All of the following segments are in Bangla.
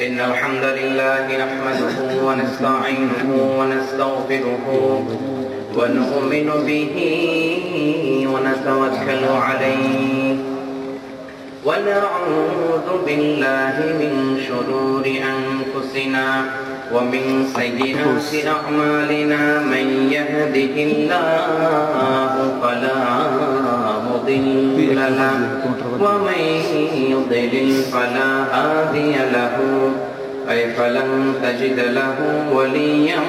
إن الحمد لله نحمده ونستعينه ونستغفره ونؤمن به ونتوكل عليه ونعوذ بالله من شرور أنفسنا ومن سيئات أعمالنا من يهده الله فلا مضل له ومن يضلل فلا هادي له أي فلن تجد له وليا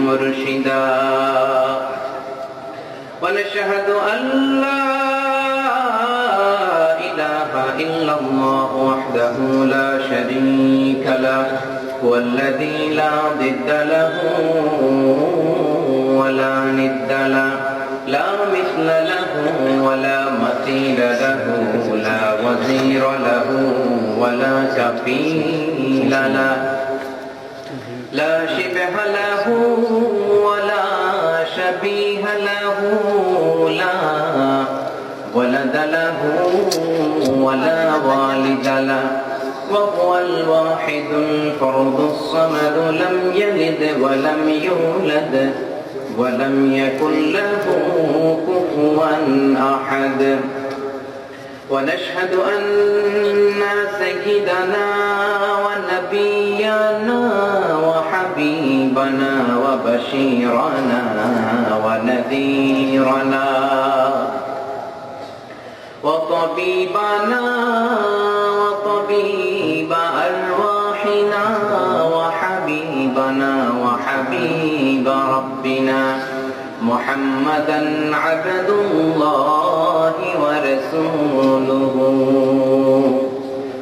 مرشدا ونشهد أن لا إله إلا الله وحده لا شريك له هو الذي لا ضد له ولا ند له لا مثل له ولا مثيل له لا وزير له ولا كفيل له لا شبه له ولا شبيه له لا ولد له ولا والد له وهو الواحد الفرد الصمد لم يلد ولم يولد ولم يكن له كفوا أحد ونشهد أن سيدنا ونبينا وحبيبنا وبشيرنا ونذيرنا وطبيبنا وطبيب أرواحنا وحبيبنا وحبيب ربنا محمدا عبد الله ورسوله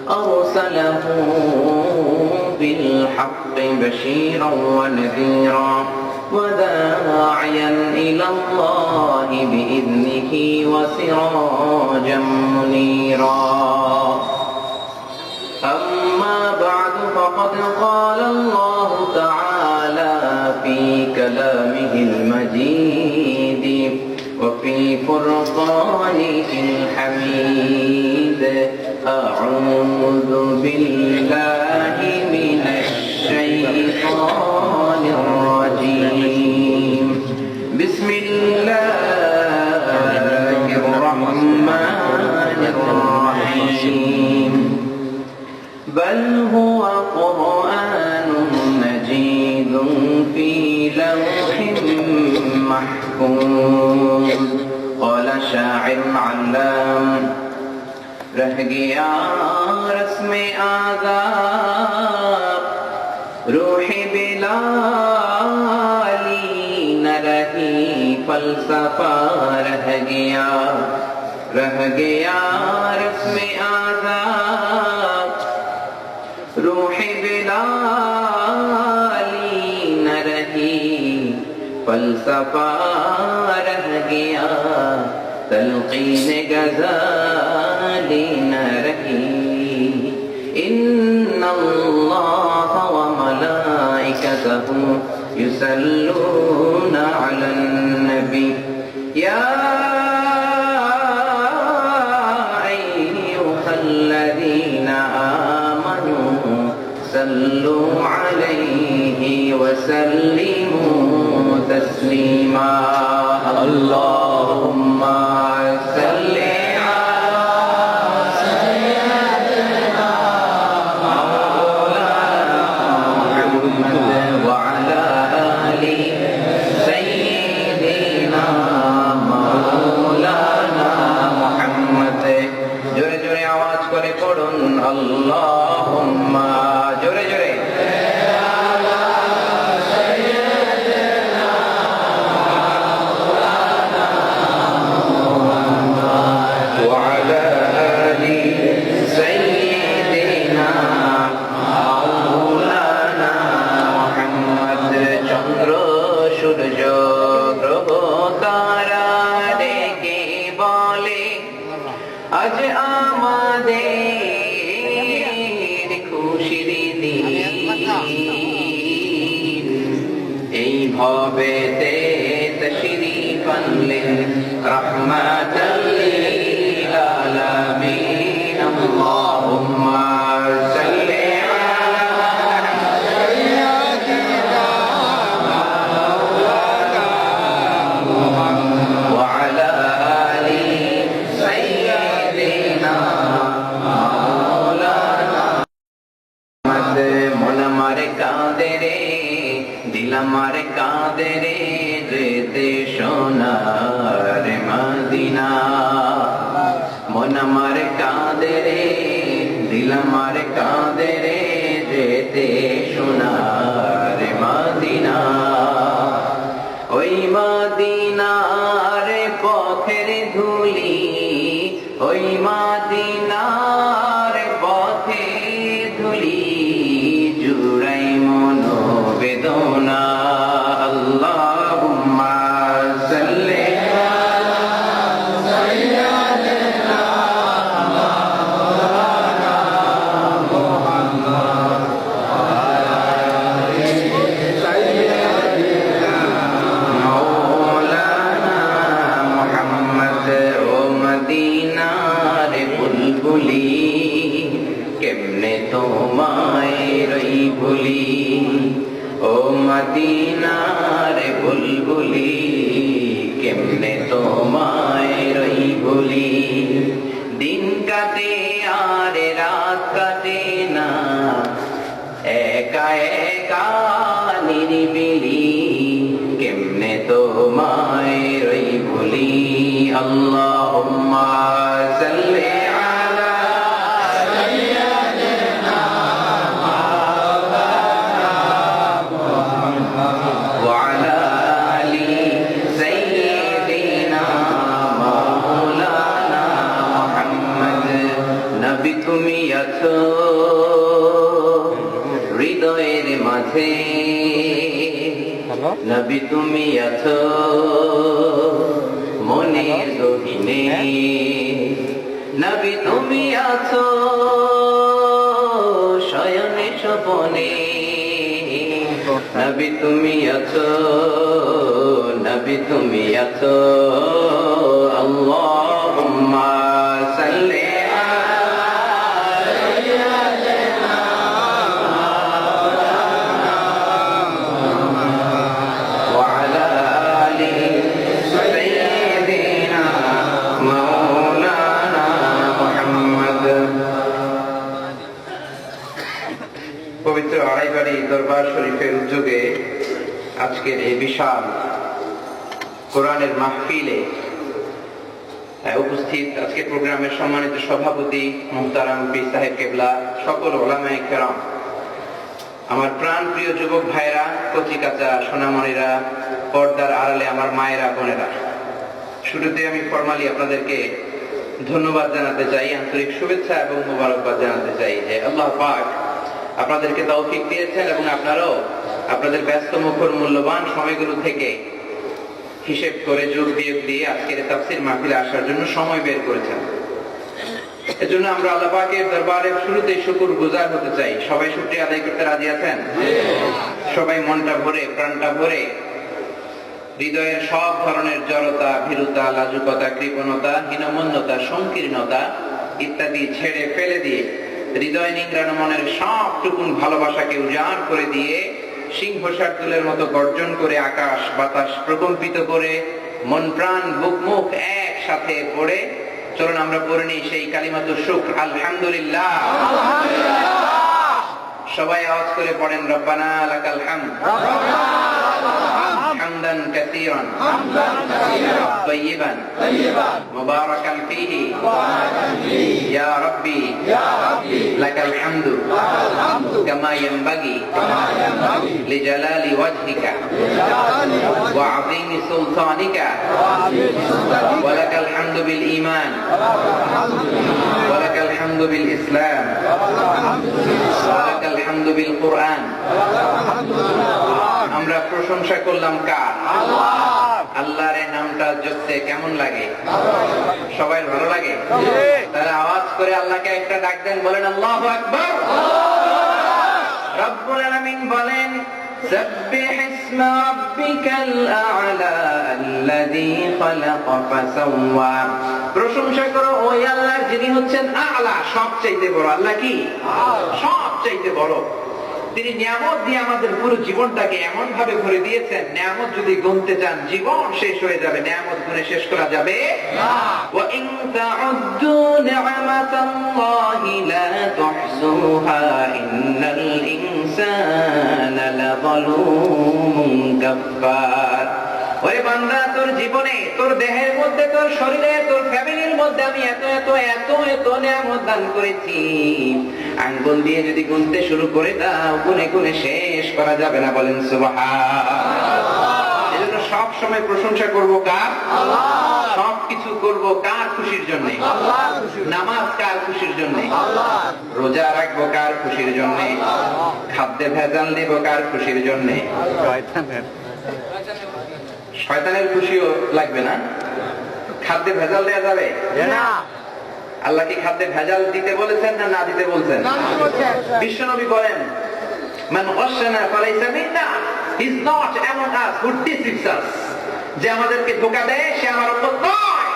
أرسله بالحق بشيرا ونذيرا وداعيا إلى الله بإذنه وسراجا منيرا أما بعد فقد قال الله تعالى في كلامه المجيد وفي فرقانه الحميد أعوذ بالله من الشيطان الرجيم بسم الله الرحمن الرحيم بل هو قرآن مجيد في لوح محفوظ قال شاعر علام رह गया रस्म आज़ाब रूह बिलाली न रही फलसफा रह गया रस्म आज़ाब रूह बिलाली न रही फलसफा रह गया तलक़ीन गज़ाली न रही इन्नल्लाह व मलाइकतहु युसल्लूना अलन नबी या अय्युहल्लज़ीना आमनू सल्लू अलैहि व सल्लिमू तस्लीमा अल्लाहुम्मा सल्लि अला सय्यिदिना मौलाना मुहम्मद व अला आलि सय्यिदिना मौलाना मुहम्मद जोरे जोरे आवाज करे पढ़ुन अल्लाहुम्मा जोरे जोरे আজ আমাদের খুশির দিন এই ভবেতে তশরীফ আনলেন রহমাতাল লিল আলামিন আল্লাহুম্মা সাল্লি কাঁদে রে, দিল আমার কাঁদে রে, যেতে সোনার মদিনা। মন আমার কাঁদে রে, দিল আমার কাঁদে রে, যেতে সোনার মদিনা। ওই মদিনার পথের ধুলি, ওই মদিনার পথে ধুলি, জুড়াই মনোবেদনা। আল্লাহুম্মা সাল্লি মদিনার বুলবুলি, কেমনে তোমায় রই ভুলি। দিন কাটে আর রাত কাটে না, একা একা নিরিবিলি, কেমনে তোমায় রই ভুলি। আল্লাহুম্মা সাল্লি তুমি আছো হৃদয়ের মাঝে, নবী তুমি আছো মনের গহীনে, নবী তুমি আছো শয়নে স্বপনে, নবী তুমি আছো, নবী তুমি আছো। আল্লাহুম্মা সাল্লি পবিত্র আড়াইবাড়ি দরবার শরীফের উদ্যোগে আজকের এই বিশাল কোরআনের মাহফিলে উপস্থিত আজকের প্রোগ্রামের সম্মানিত সভাপতি মুহতারাম পীর সাহেব কেবলা, সকল উলামায়ে কেরাম, আমার প্রাণ প্রিয় যুবক ভাইরা, কচি কাঁচা সোনামণিরা, পর্দার আড়ালে আমার মায়েরা, বোনেরা, শুরুতে আমি ফরমালি আপনাদেরকে ধন্যবাদ জানাতে চাই, আন্তরিক শুভেচ্ছা এবং মোবারকবাদ জানাতে চাই যে আল্লাহ পাক আপনাদেরকে তৌফিক দিয়েছেন এবং আপনারাও আপনাদের ব্যস্ত মুখর মূল্যবান সময়গুলো থেকে হিসেব করে যোগ বিয়োগ দিয়ে আজকের তাফসীর মাহফিলে আসার জন্য সময় বের করেছেন। এজন্য আমরা আল্লাহ পাকের দরবারে শুরুতেই শুকরগুজার হতে চাই। সবাই শুকরিয়া আদায় করতে রাজি আছেন? সবাই মনটা ভরে, প্রাণটা ভরে, হৃদয়ের সব ধরনের জড়তা, ভীরুতা, লাজুকতা, কৃপণতা, হীনমন্যতা, সংকীর্ণতা ইত্যাদি ছেড়ে ফেলে দিয়ে হৃদয় নিংড়ানো মনের সবটুকুন ভালোবাসাকে উজাড় করে দিয়ে সিংহ শার্দুলের মতো গর্জন করে আকাশ বাতাস প্রকম্পিত করে মন প্রাণ বুক মুখ একসাথে পড়ে চলুন আমরা পড়ে নিই সেই কালিমাতুশ শুকর, আলহামদুলিল্লাহ। সবাই আওয়াজ করে পড়েন, রব্বানা লাকাল হামদ হামদান কাসীরান তাইয়িবান মুবারাকান ফীহি ইয়া রাব্বি লাকাল হামদু কামা ইয়ানবাগি লিজালালি ওয়াজহিকা ওয়া আযীমি সুলতানিকা ওয়া লাকাল হামদু বিল ঈমান ওয়া লাকাল হামদু বিল ইসলাম ওয়া লাকাল হামদু বিল কুরআন। আমরা প্রশংসা করলাম কার? আল্লাহর এই নামটা জপতে কেমন লাগে? সবাই ভালো লাগে? তাহলে আওয়াজ করে আল্লাহকে একটা ডাক দেন, বলেন আল্লাহু আকবার। রব্বুল আলামিন বলেন, সাব্বিহ ইসমা রাব্বিকাল আ'লা আল্লাযী খালাকা ফাসাওয়া। প্রশংসা করো ওই আল্লাহর যিনি হচ্ছেন আ'লা, সবচাইতে বড়। আল্লাহ কি? সবচাইতে বড়। তিনি নিয়ামত দিয়ে আমাদের পুরো জীবনটাকে এমন ভাবে ভরে দিয়েছেন, নিয়ামত যদি গুনতে চান জীবন শেষ হয়ে যাবে, নিয়ামত গুনে শেষ করা যাবে না। ওয়া ইন তাউদ্দু নি'মাতাল্লাহি লা তুহসুহা ইন্নাল ইনসানা লাযালুমুন কাফফার। ওরে বান্দা, তোর জীবনে, তোর দেহের মধ্যে, তোর শরীরে, তোর ফ্যামিলির মধ্যে আমি এত এত এত এত নিয়ামত দান করেছি, আঙ্গুল দিয়ে যদি গুনতে শুরু করে দাও গুনে গুনে শেষ করা যাবে না। বলেন সুবহানাল্লাহ। এজন্য সব সময় প্রশংসা করব কার? আল্লাহ। সব কিছু করব কার খুশির জন্য? আল্লাহ। নামাজ কার খুশির জন্য? আল্লাহ। রোজা রাখবো কার খুশির জন্য? আল্লাহ। খাদ্যে ভেজাল দেব কার খুশির জন্য? শয়তানের। শয়তানের খুশিও লাগবে না? খাদ্যে ভেজাল দেওয়া যাবে না। আল্লাহ কি খাদ্যে ভেজাল দিতে বলেছেন না না দিতে বলছেন? বিশ্বনবী বলেন, মান গাশানা ফালাইসা মিন্না, he is not among us who deceives us. যে আমাদেরকে ধোঁকা দেয় সে আমার উম্মত নয়।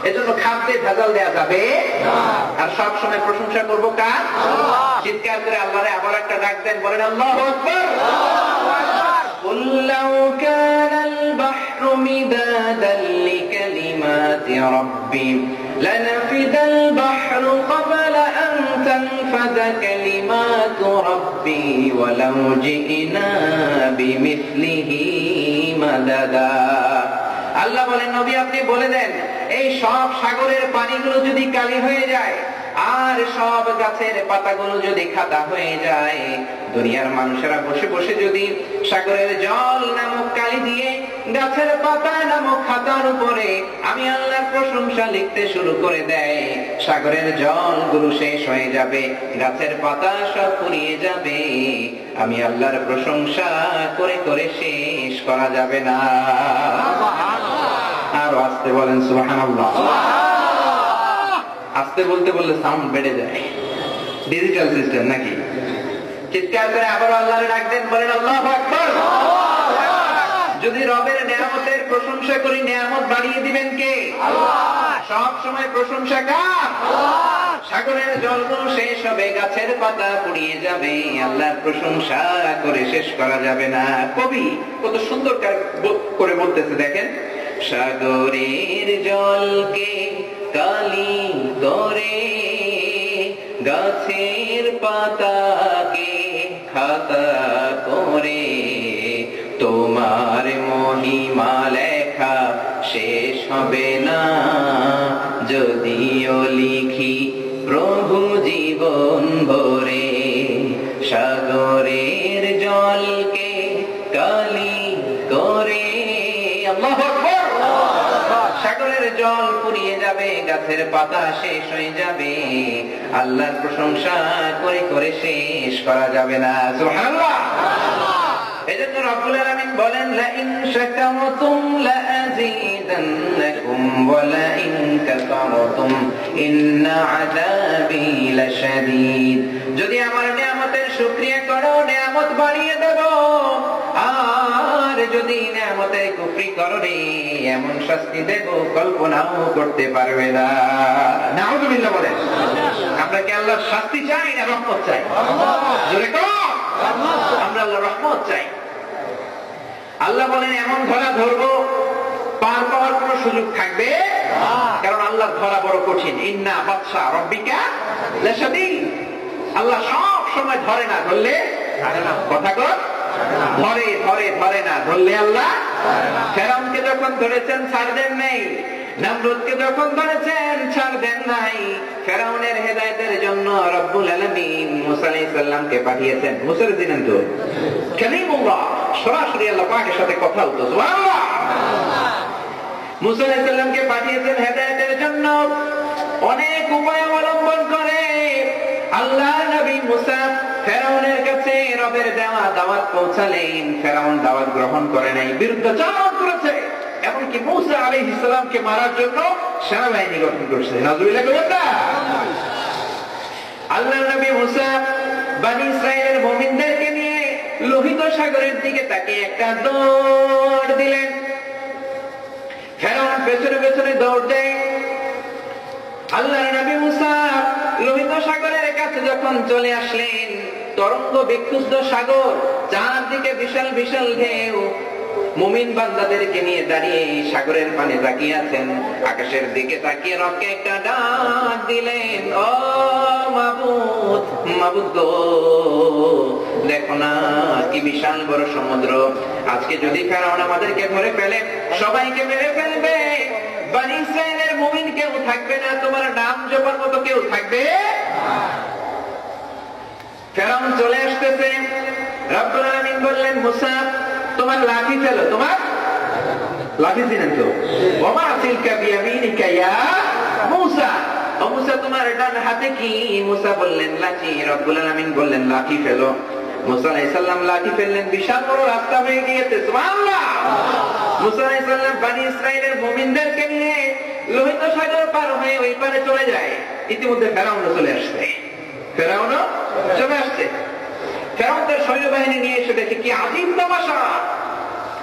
এজন্য খাদ্যে ভেজাল দেওয়া যাবে না। আর সব সময় প্রশংসা করব কার? আল্লাহ। চিৎকার করে আল্লাহরে আবার একটা ডাক দেন, বলেন আল্লাহু আকবার। قل لو كان البحر مدادا لكلمات ربي لنفد البحر قبل أن تنفد كلمات ربي ولو جئنا بمثله مددا। আল্লাহ বলেন, নবী আপনি বলে দেন, এই সব সাগরের পানিগুলো যদি কালি হয়ে যায় আর সব গাছের পাতাগুলো যদি খাতা হয়ে যায়, দুনিয়ার মানুষেরা বসে বসে যদি সাগরের জল নামক কালি দিয়ে গাছের পাতা নামক খাতার উপরে আমি আল্লাহর প্রশংসা লিখতে শুরু করে দেয়, সাগরের জলগুলো শেষ হয়ে যাবে, গাছের পাতা সব ফুরিয়ে যাবে, আমি আল্লাহর প্রশংসা করে করে শেষ করা যাবে না। আর আসতে বলেন সুবহানাল্লাহ। আসতে বলতে বললে সাউন্ড বেড়ে যায়, ডিজিটাল সিস্টেম নাকি? চিৎকার করে আবার আল্লাহরে ডাক দেন, বলেন আল্লাহু আকবার। যদি রবের নিয়ামতের প্রশংসা করি, নিয়ামত বাড়িয়ে দিবেন কে? আল্লাহ। সব সময় প্রশংসা কার? আল্লাহ। সাগরের জলগুলো শেষ হবে, গাছের পাতা পুড়িয়ে যাবে, আল্লাহর প্রশংসা করে শেষ করা যাবে না। কবি কত সুন্দর করে বলতেছে দেখেন, সাগরের জলকে কালি করে গাছের পাতাকে খাতা করে, তোমার মহিমা লেখা শেষ হবে না, যদিও লিখি প্রভু জীবন ভরে। সাগরের জলকে কালি করে, আল্লাহু আকবার। সাগরের জল ফুরিয়ে যাবে, গাছের পাতা শেষ হয়ে যাবে, আল্লাহর প্রশংসা করে করে শেষ করা যাবে না। সুবহানাল্লাহ। এজন্য রব্বুল আলামিন বলেন, লা ইন শাকারতুম লা আযীদান্নাকুম ওয়া লা ইন কাফারতুম ইন্না আযাবি লাশাদীদ। যদি আমার নিয়ামতের শুকরিয়া করো, নিয়ামত বাড়িয়ে দেব, আর যদি নিয়ামতের কুফরি করো রে, এমন শাস্তি দেব কল্পনাও করতে পারবে না। নাউযুবিল্লাহ বলেন। আমরা কি আল্লাহর শাস্তি চাই না রহমত চাই? জোরে কর, আমরা আল্লাহর রহমত চাই। আল্লাহ বলেন, এমন ধরা ধরবো পার পাওয়ার কোন সুযোগ থাকবে, কারণ আল্লাহর ধরা বড় কঠিন। ইন্না বাতশা রাব্বিকা লাশাদীদ। আল্লাহ সব সময় ধরে না, ধরলে কথা কর, ধরে ধরে ধরে না, ধরলে আল্লাহ। ফেরাউনকে যখন ধরেছেন ছাড় দেন নাই, নমরুদকে যখন ধরেছেন ছাড় দেন নাই। ফেরাউনের হেদায়েতের জন্য রব্বুল আলামিন মুসা আলাইহিস সালামকে পাঠিয়েছেন। মুসা ছিলেন তো কালিমুল্লাহ, সরাসরি আল্লাহ পাকের সাথে কথা হতো। সুবহানাল্লাহ। মুসা আলাইহিস সালামকে পাঠিয়েছেন হেদায়েতের জন্য, অনেক উপায় অবলম্বন করে আল্লাহ নবী মুসা ফেরাউনের কাছে রবের দেওয়া দাওয়াত পৌঁছালেন। ফেরাউন দাওয়াত গ্রহণ করে নাই, বিরুদ্ধাচরণ করেছে, এমনকি মুসা আলাইহিস সালামকে মারার জন্য সেনাবাহিনী গঠন করছে। নাউযুবিল্লাহ করেন না। আল্লাহ নবী মুসা বনি ইসরাইলের মুমিনদেরকে নিয়ে লোহিত সাগরের দিকে তাকিয়ে একটা দৌড় দিলেন। ফেরাউন পেছনে পেছনে দৌড় দেয়। আল্লাহর নবী মুসা লোহিত সাগরের কাছে যখন চলে আসলেন, তরঙ্গ বিক্ষুব্ধ সাগর, চারদিকে বিশাল বিশাল ঢেউ। মুমিন বান্দাদেরকে নিয়ে দাঁড়িয়ে সাগরের পানে তাকিয়ে আছেন। আকাশের দিকে তাকিয়ে রবকে একটা ডাক দিলেন, ও মাবুদ, মাবুদ গো, দেখো না কি বিশাল বড় সমুদ্র। আজকে যদি ফেরাউন আমাদেরকে ধরে ফেলে, সবাইকে মেরে ফেলবে। বনী ইসরাইলের মুমিন কেউ থাকবে না, তোমার নাম জপার মতো কেউ থাকবে। ফেরাউন চলে আসতেছে। রব্বুল আলামিন বললেন, মুসা তোমার লাঠি ফেলো। তোমার লাঠি দিলেন তো, ওমা তিলকা বিয়ামিনিকা ইয়া মুসা, ও মুসা তোমার ডান হাতে কি? মুসা বললেন লাঠি। রব্বুল আলামিন বললেন লাঠি ফেলো। মুসা আলাইহিস সালাম লাঠি ফেললেন, বিশাল বড় রাস্তা হয়ে গিয়েছে। সুবহানাল্লাহ। মুসা আলাইহিস সালাম বনী ইসরাইলের মুমিনদেরকে নিয়ে লোহিত সাগর পার হয়ে ওই পারে চলে যায়। ইতিমধ্যে ফেরাউন চলে আসছে। ফেরাউন চলে আসছে। ফেরাউন তার সৈন্যবাহিনী নিয়ে এসে দেখে কি আজীব তামাশা,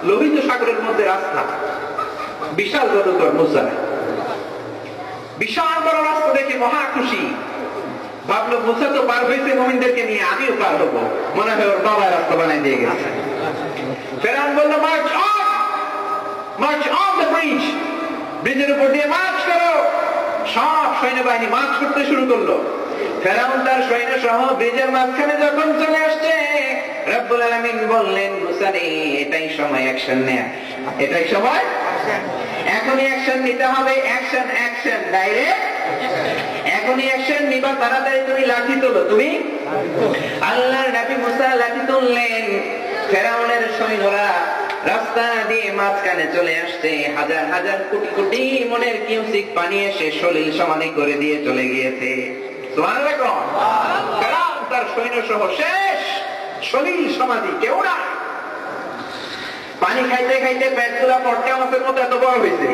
লোহিত সাগরের মধ্যে রাস্তা, বিশাল বড় মুসা, বিশাল বড় রাস্তা দেখে মহা খুশি। ভাবলো মুসা তো পার হয়েছে মুমিনদেরকে নিয়ে, আমিও পার হবো। মনে হয় ওর বাবা রাস্তা বানাই দিয়ে গেছে। ফেরাউন বলল, March on, March on the bridge, ব্রিজের উপর দিয়ে মার্চ করো। সব সৈন্যবাহিনী মার্চ করতে শুরু করলো। ফেরাউন তার সৈন্য সহ ব্রিজের মাঝখানে যখন চলে আসছে, রব্বুল আলামিন বললেন, মুসা রে, এটাই সময় অ্যাকশন নেয়া, এটাই সময়, এখনই অ্যাকশন নিতে হবে। অ্যাকশন, অ্যাকশন, ডাইরেক্ট এখনই অ্যাকশন নিবা। তাড়াতাড়ি তুমি লাঠি তোলো। তুমি আল্লাহর নবী মুসা লাঠি তুললেন। ফেরাউনের সৈন্যরা রাস্তা দিয়ে মাঝখানে চলে আসছে। হাজার হাজার কোটি কোটি মনের কিউসিক পানি এসে সলিল সমানি করে দিয়ে চলে গিয়েছে। সুবহানাল্লাহ। ফেরাউন তার সৈন্য সহ শেষ, সলিল সমাধি, কেউ না। পানি খাইতে খাইতে পেটগুলা পটকা মাছের মতো এত বড় হয়েছে।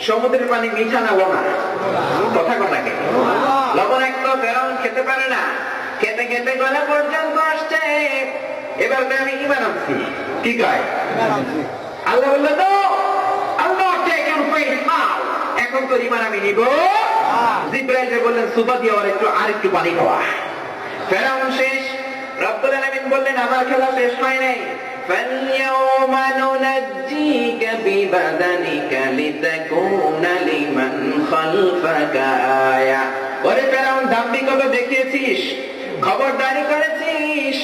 সমুদ্রের পানি মিঠা না লবণ? কথা কোনটাকে? লবণাক্ত। ফেরাউন খেতে পারে না। খেতে খেতে গলা পর্যন্ত আসছে। এবার আমি ঈমান আনছি। কি কয়? আল্লাহ বলল, তো আল্লাহ টেক ইউর ফেইথ নাও, এখন তো ঈমান আমি নিব। জিবরাইল বললেন, সুবা দিয়ে আরেকটু পানি খাওয়া। ফেরাউন শেষ। রব্বুল আলামিন বললেন, আমার খেলা শেষ হয় নাই। فَالْيَوْمَ نُنَجِّيكَ بِبَدَنِكَ لِتَكُونَ لِمَنْ خَلْفَكَ آيَةً। ওরে ফেরাউন, দাম্ভিকতা দেখিয়েছিস, খবরদারি করেছিস,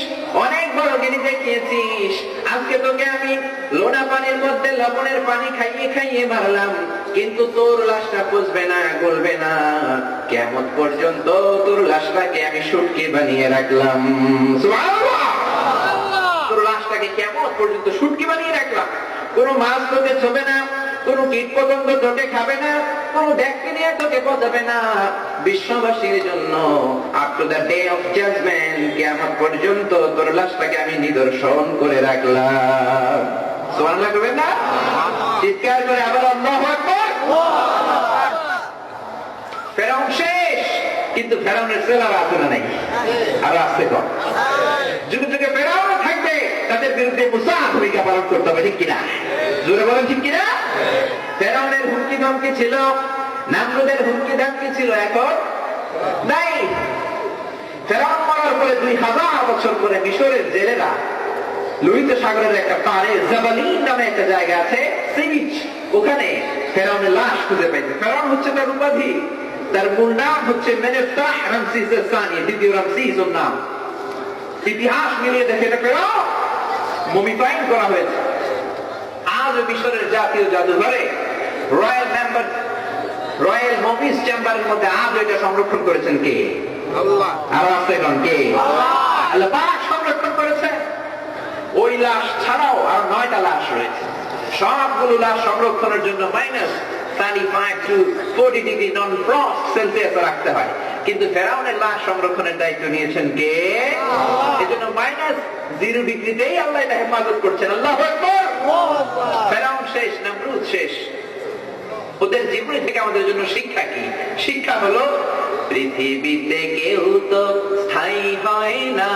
অনেক বড় গিরি দেখিয়েছিস। আজকে তোকে আমি লোনা পানির মধ্যে লবণের পানি খাইয়ে খাইয়ে মারলাম, কিন্তু তোর লাশটা পচবে না, গলবে না। কিয়ামত পর্যন্ত তোর লাশটাকে আমি শুটকি বানিয়ে রাখলাম। সুবহানাল্লাহ। তোর লাশটাকে কিয়ামত পর্যন্ত শুটকি বানিয়ে রাখলাম। কোন মাছ তোকে ছোবে না, কোন কীট পতঙ্গ তোকে খাবে না, কোন ব্যাকটেরিয়া তোকে পচাবে না। বিশ্ববাসীর জন্য up to the day of judgement, কিয়ামত পর্যন্ত তোর লাশটাকে আমি নিদর্শন করে রাখলাম। সুবহানাল্লাহ করবেন না? চিৎকার করে আবার আল্লাহু আকবার। ফেরাউন শেষ, কিন্তু ফেরাউনের ছেলেরা আছে না নাই? আর আসছে কম। যুগে যুগে ফেরাউন থাকবে, তাদের বিরুদ্ধে মুসা ভূমিকা পালন করতে হবে, ঠিক কিনা? জোরে বলেন ঠিক কিনা? ফেরাউনের হুমকি ধমকি ছিল, নামরুদের হুমকি ধমকি ছিল, এখন নাই। ফেরাউন মরার পরে 2000 বছর পরে মিশরের জেলেরা লোহিত সাগরের একটা পারে জাবালিন নামে একটা জায়গা আছে, সি বিচ, ওখানে ফেরাউনের লাশ খুঁজে পাইছে। ফেরাউন হচ্ছে তার উপাধি, তার মূল নাম হচ্ছে মেনেফতাহ রামসিস সানি, দ্বিতীয় রামসিস ওর নাম। ইতিহাস মিলিয়ে দেখে এটা ফেরাউন মুমিফাইং করা হয়েছে। আজ মিশরের জাতীয় জাদুঘরে রয়্যাল মমিস চেম্বারের মধ্যে আজ এটা সংরক্ষণ করেছেন কে? আল্লাহ। আর আছে কোন কে? আল্লাহ পাক সংরক্ষণ করেছেন। ওই লাশ ছাড়াও আর 9টা লাশ রয়েছে। সবগুলো লাশ সংরক্ষণের জন্য -35 to 40 degree non frost Celsius রাখতে হয়, কিন্তু ফেরাউনের লাশ সংরক্ষণের দায়িত্ব নিয়েছেন কে? এজন্য -0 ডিগ্রিতেই আল্লাহ এটা হেফাজত করছেন। আল্লাহু আকবার। ফেরাউন শেষ, নমরুদ শেষ। ওদের জীবনী থেকে আমাদের জন্য শিক্ষা কি? শিক্ষা হলো, পৃথিবীতে কেউ তো স্থায়ী হয় না,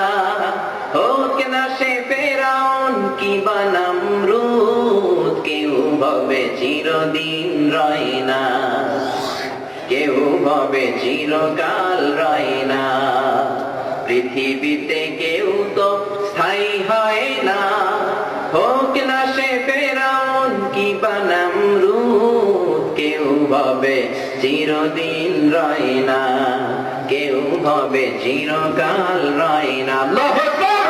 হোক না সে ফেরাউন কিংবা নমরুদ, কেউ ভাবে চিরদিন রয় না, কেউ ভাবে চিরকাল রয় না। পৃথিবীতে কেউ তো স্থায়ী হয় না, হোক না সে ফেরাউন কিংবা নমরুদ, কেউ ভাবে চিরদিন রয় না, কেউ ভাবে চিরকাল রয় না। আল্লাহু আকবার।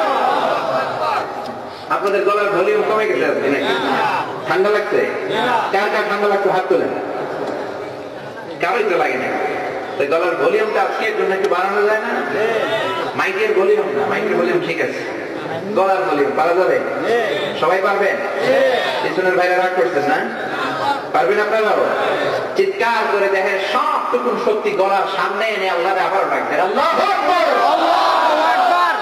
আপনাদের গলার ভলিউম কমে গেছে আজকে নাকি? ঠান্ডা লাগছে? কার কার ঠান্ডা লাগছে হাত তোলেন। কারোই তো লাগে না। গলার ভলিউমটা আজকের জন্য একটু বাড়ানো যায় না? মাইকের ভলিউম না, মাইকের ভলিউম ঠিক আছে, গলার ভলিউম পারা যাবে? সবাই পারবেন? পিছনের ভাইরা রাগ করছেন না? পারবেন আপনারাও? চিৎকার করে দেখেন সবটুকুন শক্তি গলার সামনে এনে আল্লাহরে আবার ডাকবেন, আল্লাহু আকবার, আল্লাহু আকবার।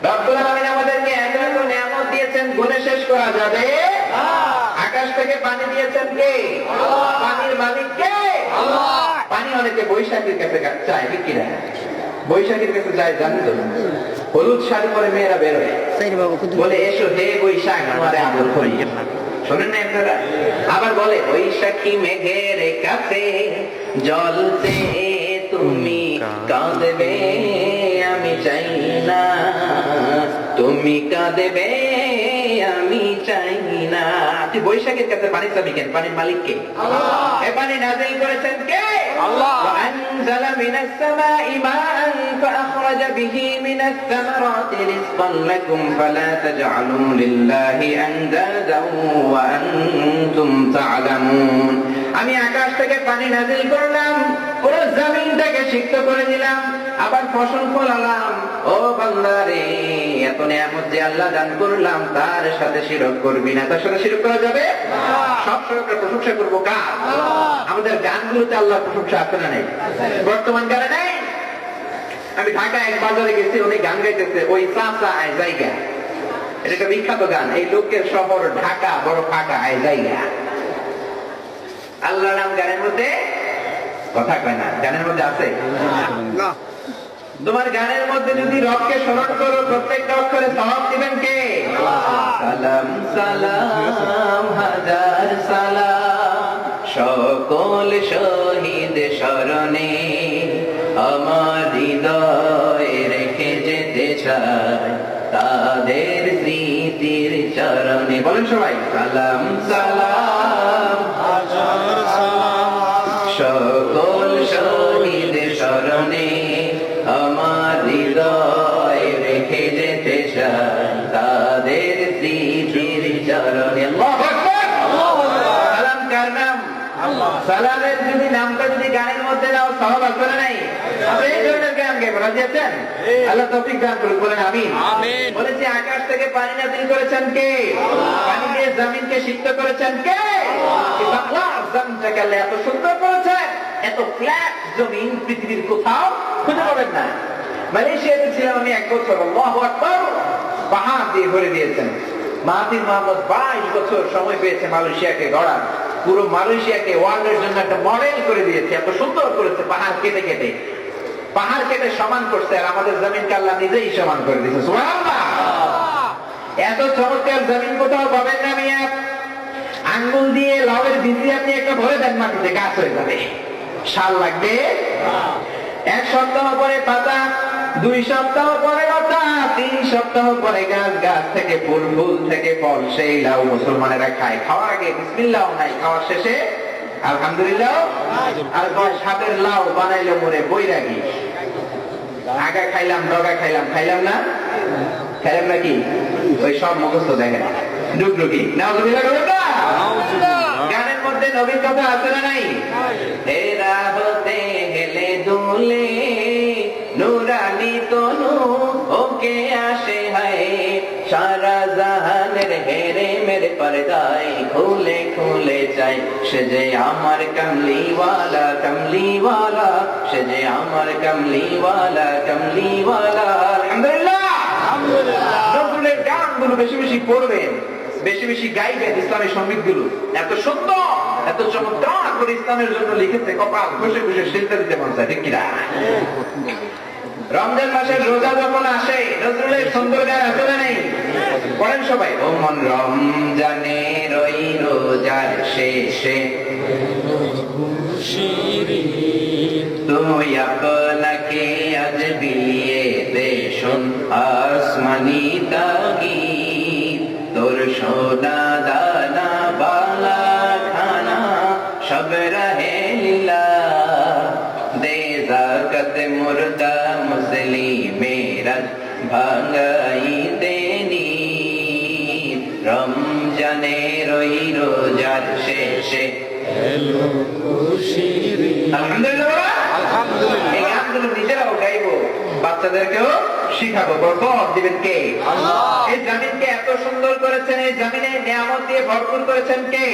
রব্বুল আলামিন আমাদেরকে এত এত নিয়ামত দিয়েছেন, গুণে শেষ করা যাবে? আকাশ থেকে পানি দিয়েছেন কে? পানির মালিক কে? পানি অনেকে বৈশাখীর কাছে চায়, ঠিক কিনা? বৈশাখীর কাছে যায় জানেন তো? হলুদ শাড়ি পরে মেয়েরা বেরোয়, বলে এসো হে বৈশাখ আমারে আদর করি। শোনেন না আপনারা? আবার বলে বৈশাখী মেঘের কাছে জলতে তুমি কাঁদবে আমি চাই না, তুমি কাঁদবে আমি চাই না। আপনি বৈশাখের কাছে পানি চাবি কেন? পানির মালিক কে? আল্লাহ। এই পানি নাযিল করেছেন কে? আল্লাহ। ওয়া আনজালা মিনাস সামাই মাআন ফাআখরাজা বিহি মিনাস সামারাতি রিজকান লাকুম ফালা তাজআলু লিল্লাহি আনদাদান ওয়া আনতুম তা'লামুন। আমি আকাশ থেকে পানি নাযিল করলাম, পুরো জমিনটাকে সিক্ত করে দিলাম, আবার ফসল ফলালাম। ও বান্দারে, এত নিয়ামত যে আল্লাহ দান করলাম তার সাথে শিরক করবি না। তার সাথে শিরক করা যাবে? সব সময় প্রশংসা করবো কার? আমাদের গানগুলোতে আল্লাহ প্রশংসা আছে না নেই? বর্তমান গানে নেই? আমি ঢাকায় এক বাজারে গেছি, উনি গান গাইতেছে ওই চাচা আয় জায়গা। এটা একটা বিখ্যাত গান। এই লোকের শহর ঢাকা বড় ফাঁকা আয় জায়গা। আল্লাহর নাম গানের মধ্যে কথা কয় না, গানের মধ্যে আছে না। তোমার গানের মধ্যে যদি রবকে স্মরণ করো, প্রত্যেকটা অক্ষরে সওয়াব দিবেন কে? সালাম সালাম হাজার সালাম সকল শহীদ স্মরণে, আমার হৃদয়ে রেখে যেতে চাই তাদের স্মৃতির চরণে। বলেন সবাই, সালাম সালাম হাজার সালাম সকল শহীদ স্মরণে, আমার হৃদয়ে রেখে যেতে চাই তাদের স্মৃতির চরণে। আল্লাহু আকবার, আল্লাহু আকবার। সালাম কার নাম? আল্লাহ। সালামের যদি নামটা যদি গানের মধ্যে দাও সওয়াব আছে না নাই? আপনি এই ধরনের গান গাইবেন, রাজি আছেন? আল্লাহ তৌফিক দান করুন, বলেন আমিন। আমিন। বলেছি আকাশ থেকে পানি নাযিল করেছেন কে? পানি দিয়ে জমিনকে সিক্ত করেছেন কে? আল্লাহ। জমিনটাকে আল্লাহ এত সুন্দর করেছেন, এত ফ্ল্যাট জমিন পৃথিবীর কোথাও খুঁজে পাবেন না। মালয়েশিয়াতে ছিলাম আমি এক বছর, আল্লাহু আকবার, পাহাড় দিয়ে ভরে দিয়েছেন। মাহাথির মোহাম্মদ 22 বছর সময় পেয়েছে মালয়েশিয়াকে গড়ার। পুরো মালয়েশিয়াকে ওয়ার্ল্ডের জন্য একটা মডেল করে দিয়েছে, এত সুন্দর করেছে। পাহাড় কেটে কেটে, পাহাড় কেটে সমান করছে, আর আমাদের জমিনকে আল্লাহ নিজেই সমান করে দিয়েছে। সুবহানাল্লাহ। এত চমৎকার জমিন কোথাও পাবেন না মিয়া। আঙ্গুল দিয়ে লাউয়ের বীজ আপনি একটা ভরে দেন মাটিতে, গাছ হয়ে যাবে। সাল লাগবে? 1 সপ্তাহ পরে পাতা, 2 সপ্তাহ পরে লতা, 3 সপ্তাহ পরে গাছ, গাছ থেকে ফুল, ফুল থেকে ফল। সেই লাউ মুসলমানেরা খায়। খাওয়ার আগে বিসমিল্লাহ নাই, খাওয়ার শেষে আলহামদুলিল্লাহ। আর সাপের লাউ বানাইলে মরে বৈরাগী। আগা খাইলাম, ডগা খাইলাম, খাইলাম না? খাইলাম নাকি? ওই সব মুখস্থ দেখেন, ডুগডুগি। নাউজুবিল্লাহ। গানের মধ্যে নবীর কথা আছে না নাই? এরা হতে গেলে দুলে নুরানি তনু ওকে আসে হায়, সারা জাহানের হেরে মেরে পর্দায় খুলে খুলে চাই, সে যে আমার কমলিওয়ালা কমলিওয়ালা, সে যে আমার কমলিওয়ালা কমলিওয়ালা। আলহামদুলিল্লাহ, আলহামদুলিল্লাহ। নজরুলের গানগুলো বেশি বেশি পড়বেন, বেশি বেশি গাইবেন। ইসলামের সঙ্গীতগুলো এত সুন্দর, এত চমৎকার করে ইসলামের জন্য লিখেছে, কপাল ঘষে ঘষে সিজদা দিতে মন চায়, ঠিক কিনা? রমজান মাসের রোজা যখন আসে, নজরুলের সুন্দর গান আছে না নেই? পড়েন সবাই। ও মন রমজানের ওই রোজার শেষে তুই আপনাকে আজ শোন আসমানি তাগিদ, তোর সোনা দানা বালা খানা সব রহে লিল্লাহ। দে যাকাত মুর্দা মুসলিমেরা ভাঙাই দেনি, রমজানের ওই রোজার শেষে আলহামদুলিল্লাহ। এই গানগুলো নিজেরাও গাইবো, বাচ্চাদেরকেও শিখাবো। বরকত দিবেন কে? আল্লাহ। এই জমিনকে এত সুন্দর করেছেন, এই জমিনে নিয়ামত দিয়ে ভরপুর করেছেন কে?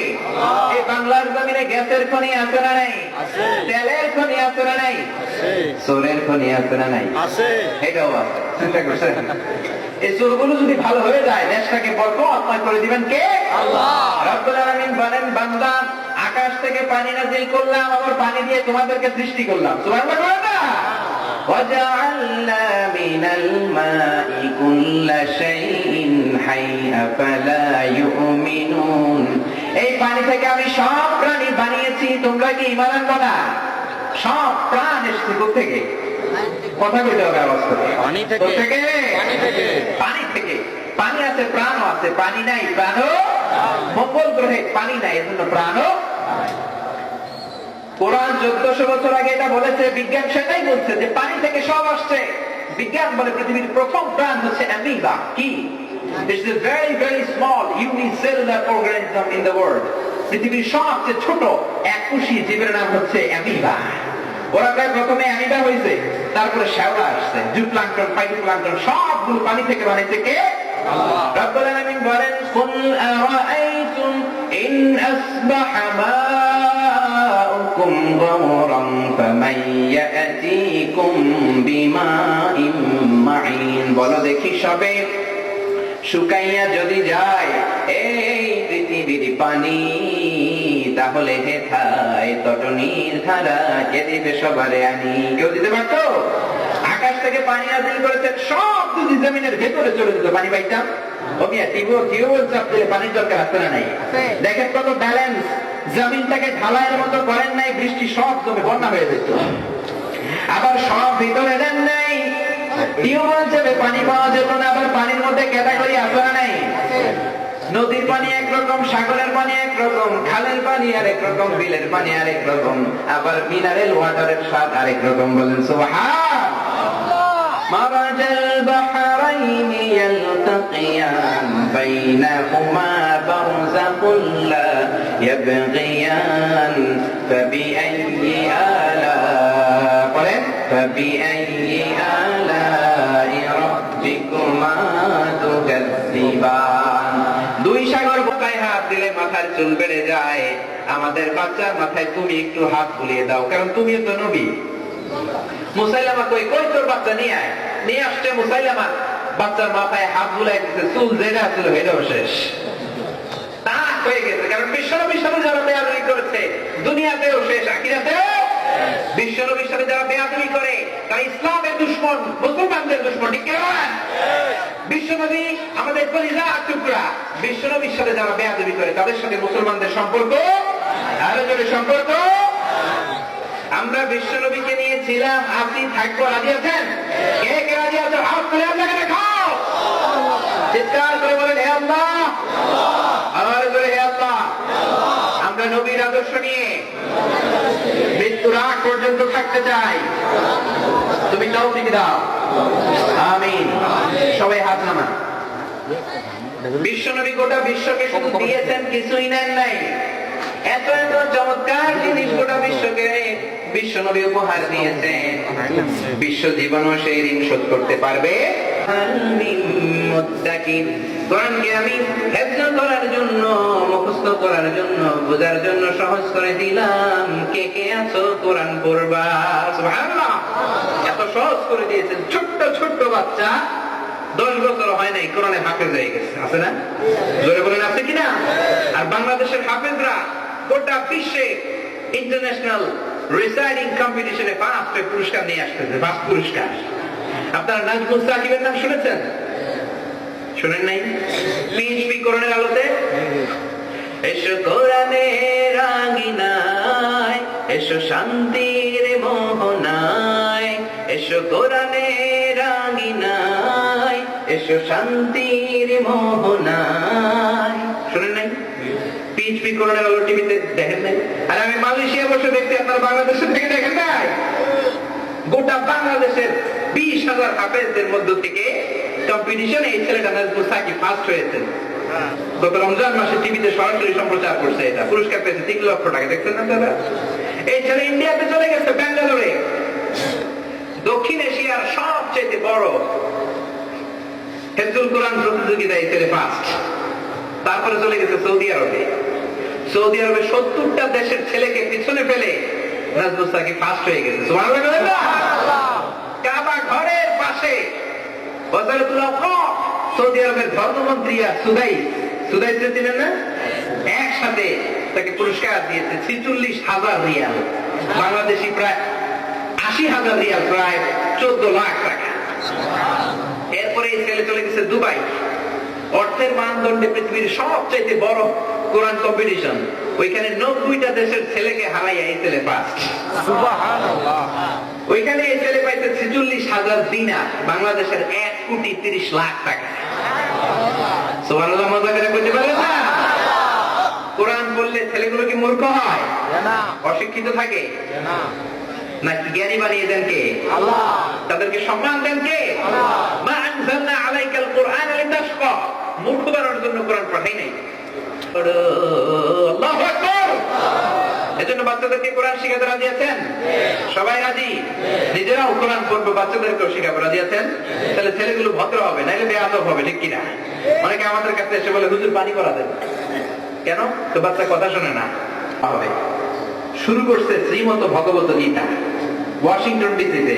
এই বাংলার জমিনে গ্যাসের খনি আছে না নাই? তেলের খনি আছে না নাই? সোনের খনি আছে না নাই? এটাও আছে। চিন্তা করছেন? এই চোরগুলো যদি ভালো হয়ে যায়, দেশটাকে বরকতময় করে দিবেন কে? আল্লাহ। রব্বুল আলামিন বলেন, বান্দা আকাশ থেকে পানি নাযিল করলাম, আবার পানি দিয়ে তোমাদেরকে সৃষ্টি করলাম। সুবহানাল্লাহ। وَجَعَلْنَا مِنَ الْمَاءِ كُلَّ شَيْءٍ حَيٍّ أَفَلَا يُؤْمِنُونَ। এই পানি থেকে আমি সব প্রাণী বানিয়েছি, তোমরা কি ঈমান আনবে না? সব প্রাণ এসেছে কোথেকে? কথা বলতে হবে আওয়াজ করে। পানি থেকে। পানি থেকে। পানি আছে, প্রাণও আছে। পানি নাই, প্রাণও। মঙ্গল গ্রহে পানি নাই, এজন্য প্রাণও। কোরআন 1400 বছর আগে এটা বলেছে, বিজ্ঞান সেটাই বলছে যে পানি থেকে সব আসছে। বিজ্ঞান বলে পৃথিবীর প্রথম প্রাণ হচ্ছে অ্যামিবা। কি? It's a very very small unicellular organism in the world. পৃথিবীর সবচেয়ে ছোট এককোষী জীবের নাম হচ্ছে অ্যামিবা। ওরা প্রায় প্রথমে অ্যামিবা হয়েছে, তারপরে শ্যাওলা আসছে, জুপ্লাঙ্কটন, ফাইটোপ্লাঙ্কটন সবগুলো পানি থেকে বানাইছে কে? আল্লাহ। রব্বুল আলামিন বলেন, কুল আরাআইতুম ইন আসবাহা মাউকুম গাওরান ফামান ইয়াতিকুম বিমাইন মাইন। বলো দেখি, সবে শুকাইয়া যদি যায় এই পৃথিবীর পানি, তাহলে হেথায় তটনির ধারা কে দিবে সবারে আনি? কেউ দিতে পারতো? আকাশ থেকে পানি নাযিল করেছেন, সব যদি জমিনের ভেতরে চলে যেত পানি পাইতাম। টিউবওয়েল চাপ দিলে পানির দরকার আছে না নাই? দেখেন কত ব্যালেন্স। জমিনটাকে ঢালাইয়ের মতো করেন নাই, বৃষ্টি সব জমে বন্যা হয়ে যেত। আবার সব ভিতরে দেন নাই, টিউবওয়েল চেপে পানি পাওয়া যেত না। আবার পানির মধ্যে ক্যাটাগরি আছে না নাই? নদীর পানি একরকম, সাগরের পানি একরকম, খালের পানি আরেক রকম, বিলের পানি আরেক রকম, আবার মিনারেল ওয়াটারের স্বাদ আরেক রকম। বলেন সুবহানাল্লাহ। মারাজাল বাহরাইন ইয়ালতাকিয়ান বাইনাহুমা বারযাকুন লা ইয়াবগিয়ান ফাবিআইয়ি আলা বলেন ফাবিআইয়ি আলাই রাব্বিকুমা তুকাযযিবান। দুই সাগর বোকায় হাত দিলে মাথার চুল বেড়ে যায়। আমাদের বাচ্চার মাথায় তুমি একটু হাত বুলিয়ে দাও, কারণ তুমি তো নবী। মুসাইলামা কই তোর বাচ্চা নিয়ে আয়। নিয়ে আসছে মুসাইলামা, বাচ্চার মাথায় হাত বুলাই দিতে, চুল যেটা ছিল সেটাও শেষ, তা হয়ে গেছে। কারণ বিশ্বনবী সাথে যারা বেয়াদবি করেছে, দুনিয়াতেও শেষ, আখিরাতেও। বিশ্বনবীর সাথে যারা বেয়াদবি করে তারা ইসলামের দুশমন, মুসলমানদের দুশমন। ঠিক কি না? বিশ্বনবী আমাদের কলিজার টুকরা। বিশ্বনবীর সাথে যারা বেয়াদবি করে তাদের সাথে মুসলমানদের সম্পর্ক আরো জোরে সম্পর্ক। আমরা বিশ্বনবীকে নিয়েছিলাম, আপনি থাকবো, রাজি আছেন? কে কে রাজি আছেন? হাত তুলে আপনাকে দেখাও, চিৎকার করে বলেন হে আল্লাহ, আরো জোরে হে আল্লাহ। আমরা নবীর আদর্শ নিয়ে মৃত্যুর আগ পর্যন্ত থাকতে চাই। তুমি তৌফিক দাও, আমিন। সবাই হাত নামান। বিশ্বনবী গোটা বিশ্বকে শুধু দিয়েছেন, কিছুই নেন নাই। এত এত চমৎকার জিনিস গোটা বিশ্বকে বিশ্বনবী উপহার দিয়েছেন। বিশ্ব জীবনও সেই ঋণ শোধ করতে পারবে। কোরআনকে আমি হেফজ করার জন্য, মুখস্থ করার জন্য, বোঝার জন্য সহজ করে দিলাম। কে কে আছো কোরআন পড়বা? সুবহানাল্লাহ। এত সহজ করে দিয়েছেন। ছোট্ট ছোট্ট বাচ্চা 10 বছর হয় নাই, কোরআনে হাফেজ হয়ে গেছে, আছে না? জোরে বলেন আছে কিনা? আর বাংলাদেশের হাফেজরা গোটা বিশ্বে ইন্টারন্যাশনাল রিসাইডিং কম্পিটিশনে 5টা পুরস্কার নিয়ে আসতেছে। 5 পুরস্কার। আপনারা নাজমুল সাকিবের নাম শুনেছেন? শুনেন নাই? পিএইচপি কোরআনের আলোতে। এসো কোরআনের আঙিনায়, এসো শান্তির মোহনায়, এসো কোরআনের আঙিনায়, এসো শান্তির মোহনায়। শুনেন নাই? পিএইচপি করোনা আলো টিভিতে দেখেন নাই? আর আমি মালয়েশিয়া বসে দেখতে, আপনারা বাংলাদেশে থেকে দেখেন নাই? গোটা বাংলাদেশের 20,000 হাফেজদের মধ্য থেকে কম্পিটিশন এই ছেলেটা নাজমুল সাকিব ফার্স্ট হয়েছে। গত রমজান মাসে টিভিতে সরাসরি সম্প্রচার করছে, এটা পুরস্কার পেয়েছে 3 লক্ষ টাকা। দেখছেন না দাদা? এই ছেলে ইন্ডিয়াতে চলে গেছে, ব্যাঙ্গালোরে, দক্ষিণ এশিয়ার সবচেয়ে বড় হেফজুল কোরআন প্রতিযোগিতায় ছেলে ফার্স্ট। তারপরে চলে গেছে সৌদি আরবে। সৌদি আরবে 70টা দেশের ছেলেকে পিছনে ফেলে নাজমুল সাকিব ফার্স্ট হয়ে গেছে। সুবহানাল্লাহ বলেন না? কাবা ঘরের পাশে ওয়াজারাতুল আওকাফ, সৌদি আরবের ধর্মমন্ত্রী আর সুদাইস ছিলেন না, একসাথে তাকে পুরস্কার দিয়েছে 46,000 রিয়াল, বাংলাদেশি প্রায় 80,000 রিয়াল, প্রায় 14 লাখ টাকা। এরপরে এই ছেলে চলে গেছে দুবাই। অর্থের মানদণ্ডে পৃথিবীর সবচেয়ে বড় কোরআন কম্পিটিশন, ওইখানে 90টা দেশের ছেলেকে হারাইয়া এই ছেলে ফার্স্ট। সুবহানাল্লাহ। ওইখানে এই ছেলে পাইছে 46,000 দিনার, বাংলাদেশের 1,30,00,000 টাকা। সুবহানাল্লাহ। মজা করে বলতে পারেন না? কোরআন বললে ছেলেগুলো কি মূর্খ হয়? না। অশিক্ষিত থাকে? না। নাকি জ্ঞানী বানিয়ে দেন কে? আল্লাহ। তাদেরকে সম্মান দেন কে? আল্লাহ। মা আনজালনা আলাইকাল কুরআন লিতাশকা, মূর্খ বানানোর জন্য কোরআন পাঠাই নাই। আল্লাহু আকবার। এজন্য বাচ্চাদেরকে কোরআন শিখাতে রাজি আছেন? সবাই রাজি? নিজেরাও কোরআন পড়বে, বাচ্চাদেরকেও শিখাবে, রাজি আছেন? তাহলে ছেলেগুলো ভদ্র হবে, নাইলে বেয়াদব হবে, ঠিক কিনা? অনেকে আমাদের কাছে এসে বলে, হুজুর পানি করা দেন কেন? তো বাচ্চা কথা শোনে না। হবে শুরু করছে শ্রীমত ভগবত গীতা, ওয়াশিংটন ডিসিতে।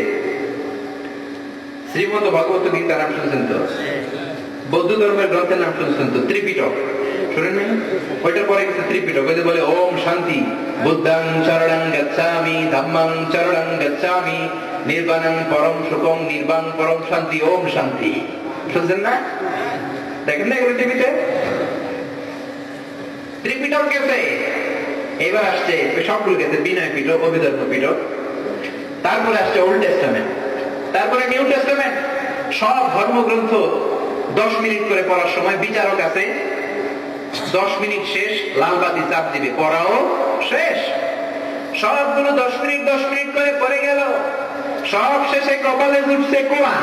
শ্রীমত ভগবত গীতার নাম শুনছেন তো? বৌদ্ধ ধর্মের গ্রন্থের নাম শুনছেন তো? ত্রিপিটক শুনেন নাই? ওইটার পরে গেছে ত্রিপিটক। ওই যে বলে ওম শান্তি, বুদ্ধং চরণং গচ্ছামি, ধম্মং চরণং গচ্ছামি, নির্বাণং পরম সুখং, নির্বাণ পরম শান্তি, ওম শান্তি। শুনছেন না? দেখেন না এগুলো টিভিতে? ত্রিপিটক গেছে, এবার আসছে সবগুলো গেছে, বিনয় পিটক, অভিধর্ম পিটক, তারপরে আসছে ওল্ড টেস্টামেন্ট, তারপরে নিউ টেস্টামেন্ট। সব ধর্মগ্রন্থ 10 মিনিট করে পড়ার সময় বিচারক আছে, 10 মিনিট শেষ, লালবাতি চাপ দিবে, পড়াও শেষ। সবগুলো 10 মিনিট করে পড়ে গেল। সব শেষে কপালে উঠছে কোরআন।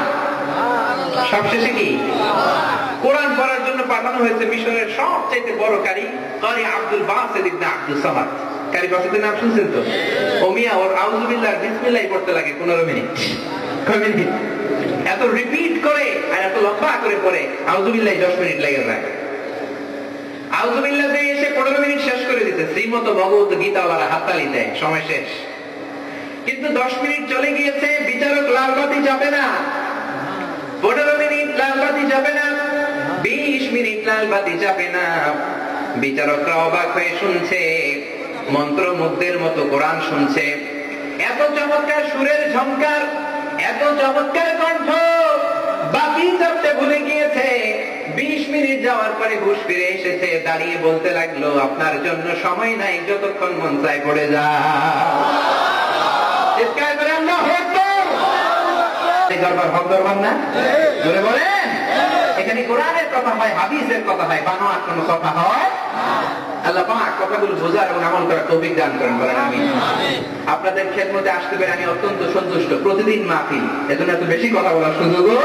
সব শেষে কি? কোরআন পড়ার জন্য পাঠানো হয়েছে মিশরের সবচেয়ে বড় কারি আব্দুল বাসিত ইবনে আব্দুস সামাদ। কারি বাসিতের নাম শুনছেন তো? ওমিয়া ওর আউযুবিল্লাহ বিসমিল্লাহ পড়তে লাগে 15 মিনিট। কয় মিনিট? এত রিপিট করে আর এত লম্বা করে পড়ে আউযুবিল্লাহ 10 মিনিট লেগে যায়। আউযুবিল্লাহ দিয়ে এসে 15 মিনিট শেষ করে দিতে। শ্রীমত ভগবত গীতাওয়ালারা হাততালি দেয়, সময় শেষ। কিন্তু 10 মিনিট চলে গিয়েছে, বিচারক লালবাতি যাবে না। 15 মিনিট লালবাতি যাবে না, 20 মিনিট লালবাতি যাবে না। বিচারকরা অবাক হয়ে শুনছে, মন্ত্রমুগ্ধের মতো কোরআন শুনছে। এত চমৎকার সুরের ঝংকার, এত চমৎকার কণ্ঠ, বাতি জ্বলতে ভুলে গিয়েছে। 20 মিনিট যাওয়ার পরে হুঁশ ফিরে এসেছে, দাঁড়িয়ে বলতে লাগলো, আপনার জন্য সময় নাই, যতক্ষণ মন চায় পড়ে যা। চিৎকার করে আল্লাহু আকবার। এই দরবার হক দরবার না? জোরে বলেন। এখানে কোরআনের কথা হয়, হাদিসের কথা হয়, বানোয়াট কোনো কথা হয়। আল্লাহ পাক কথাগুলো বোঝার এবং আমল করার তৌফিক দান করেন, বলেন আমিন। আপনাদের খেদমতে আসতে পেরে আমি অত্যন্ত সন্তুষ্ট। প্রতিদিন মাহফিল, এজন্য এত বেশি কথা বলার সুযোগও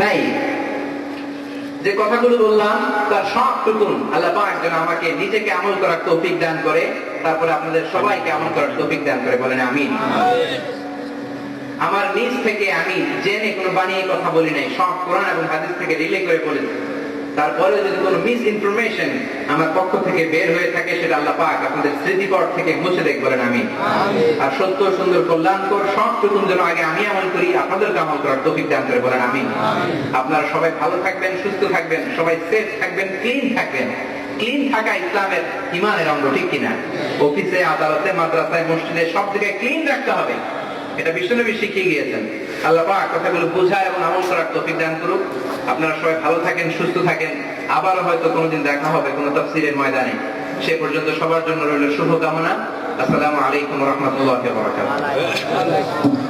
নাই। যে কথাগুলো বললাম তার সবটুকু আল্লাহ পাক যেন আমাকে নিজেকে আমল করার তৌফিক দান করে, তারপরে আপনাদের সবাইকে আমল করার তৌফিক দান করে, বলেন আমিন। আমার নিজ থেকে আমি জেনে কোনো বানিয়ে কথা বলি নাই, সব কোরআন এবং হাদিস থেকে রিলে করে বলেছি। তারপরে যদি কোনো মিস ইনফরমেশন আমার পক্ষ থেকে বের হয়ে থাকে, সেটা আল্লাহ পাক আপনাদের স্মৃতিপট থেকে মুছে দেখ, বলেন আমিন। আর সত্য সুন্দর কল্যাণকর সবটুকু যেন আগে আমি আমল করি, আপনাদেরকে আমল করার তৌফিক দান করে, বলেন আমিন। আপনারা সবাই ভালো থাকবেন, সুস্থ থাকবেন, সবাই সেফ থাকবেন, ক্লিন থাকবেন। ক্লিন থাকা ইসলামের ঈমানের অঙ্গ, ঠিক কিনা? অফিসে, আদালতে, মাদ্রাসায়, মসজিদে সব জায়গায় ক্লিন রাখতে হবে, এটা বিশ্বনবী শিখিয়ে গিয়েছেন। আল্লাহ পাক কথাগুলো বোঝা এবং আমল করার তৌফিক দান করুক। আপনারা সবাই ভালো থাকেন, সুস্থ থাকেন। আবার হয়তো কোনোদিন দেখা হবে কোনো তাফসীরের ময়দানে। সে পর্যন্ত সবার জন্য রইল শুভকামনা। আসসালামু আলাইকুম ওয়া রাহমাতুল্লাহি ওয়া বারাকাতুহু।